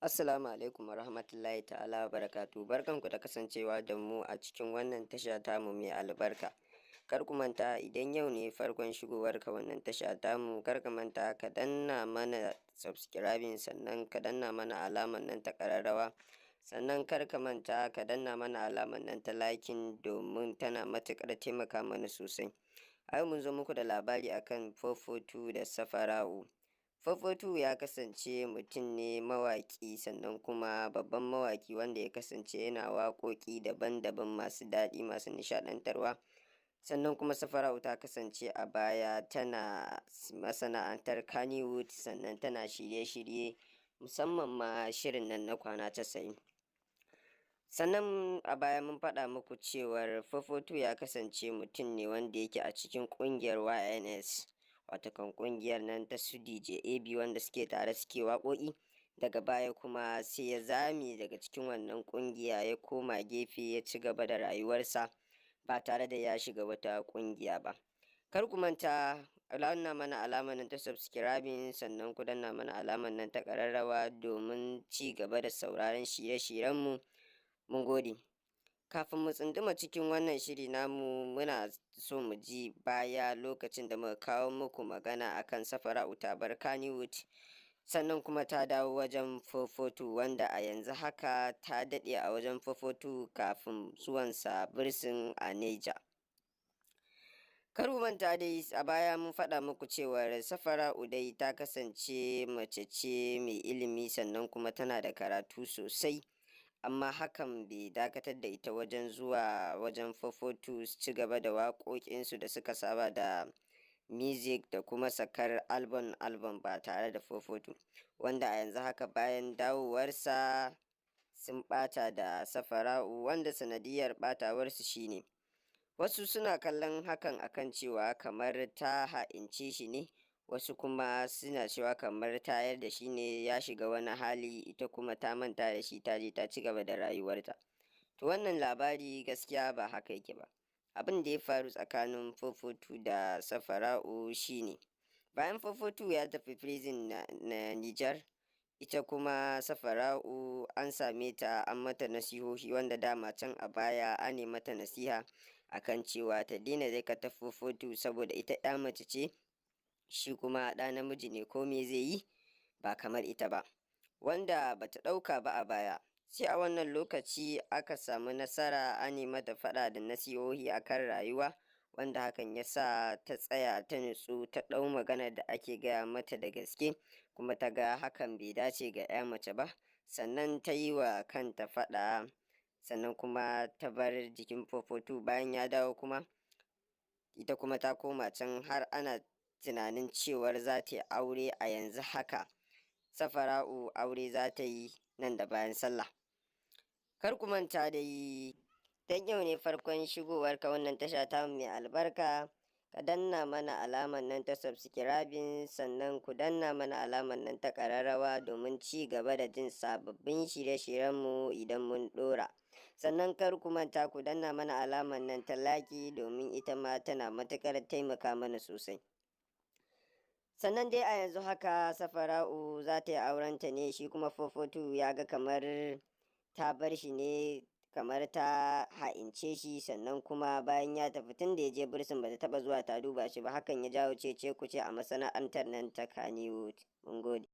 Assalamu alaikum warahmatullahi ta'ala barakatu. Barkanku da kasancewa da mu a cikin wannan tasha tamu mai albarka. Kar ku manta idan yau ne farkon shigowar ka wannan tasha tamu, kar ka manta ka danna mana subscribing, sannan ka danna mana alaman nan ta ƙararrawa, sannan kar ka manta ka danna mana alaman nan ta liking domin tana matuƙar taimaka mana sosai. A yau mun zo muku da labari akan 442 da Safara'u. 442 ya kasance mutum ne mawaƙi, sannan kuma babban mawaƙi wanda ya kasance yana waƙoƙi daban-daban masu daɗi, masu nishaɗantarwa. Sannan kuma Safara'u ta kasance a baya tana masana'antar Kannywood, sannan tana shirye-shirye musamman ma shirin nan na kwana 90. Sannan a baya mun faɗa muku cewar 442 ya kasance mutum ne wanda yake a cikin ƙungiyar YNS. Watakan ƙungiyar nan ta su DJ AB wanda suke tare suke waƙoƙi. Daga baya kuma sai ya zame daga cikin wannan ƙungiya ya koma gefe ya ci gaba da rayuwarsa ba tare da ya shiga wata ƙungiya ba. Kar ku manta danna mana alamar nan ta subscribing, sannan ku danna mana alamar nan ta ƙararrawa domin ci gaba da sauraron shirye-shiryenmu. Mun gode. Kafin mu tsunduma cikin wannan shiri namu, muna so mu ji baya lokacin da muka kawo muku magana akan Safara'u ta bar Kannywood, sannan kuma ta dawo wajen 442 wanda a yanzu haka ta daɗe a wajen 442 kafin zuwansa birsin a Neja. Kar ku manta dai a baya mun faɗa muku cewar Safara'u dai ta kasance mace ce mai ilimi, sannan kuma tana da karatu sosai. Amma hakan bai dakatar da ita wajen zuwa wajen 442 su ci gaba da waƙoƙinsu da suka saba da music da kuma sakar album ba tare da 442, wanda a yanzu haka bayan dawowarsa sun ɓata da Safara'u, wanda sanadiyar ɓatawarsu shine wasu suna kallon hakan akan cewa kamar ta ha'ince shi ne, wasu kuma suna cewa kamar tayar da shi ne ya shiga wani hali, ita kuma ta manta da shi ta je ta ci gaba da rayuwarta. To wannan labari gaskiya ba haka yake ba. Abin da ya faru tsakanin 442 da Safara'u shine bayan 442 ya tafi prison na Nijar, ita kuma Safara'u an same ta an mata nasihohi, wanda dama can a baya an yi mata nasiha akan cewa ta daina ta 442 saboda ita ɗa mace ce, shi kuma ɗa namiji ne, ko me zai yi ba kamar ita ba, wanda bata ɗauka ba a baya. Sai a wannan lokaci aka samu nasara an yi mata faɗa da nasihohi akan rayuwa, wanda hakan ya sa ta tsaya ta nutsu ta ɗau magana da ake gaya mata da gaske, kuma ta ga hakan bai dace ga 'ya mace ba, sannan ta yi wa kanta faɗa, sannan kuma ta bar jikin 442. Bayan ya dawo kuma ita kuma ta koma can, har ana tunanin cewar za ta yi aure a yanzu haka. Safara'u aure za ta yi nan da bayan sallah. Kar ku manta da yi, dan yau ne farkon shigowar ka wannan tasha ta mai albarka, ka danna mana alaman nan ta subscribing, sannan ku danna mana alaman nan ta ƙararrawa domin ci gaba da jin sababbin shirye-shiryenmu idan mun ɗora. Sannan kar ku manta ku danna mana alaman nan ta like domin ita ma tana matuƙar taimaka mana sosai. Sannan dai a yanzu haka Safara'u za ta yi aurenta ne, shi kuma 442 ya ga kamar ta bar shi ne, kamar ta ha'ince shi, sannan kuma bayan ya tafi tun da ya je birsin ba ta taɓa zuwa ta duba shi ba, hakan ya jawo cece kuce a masana'antar nan ta Kannywood. Mun gode.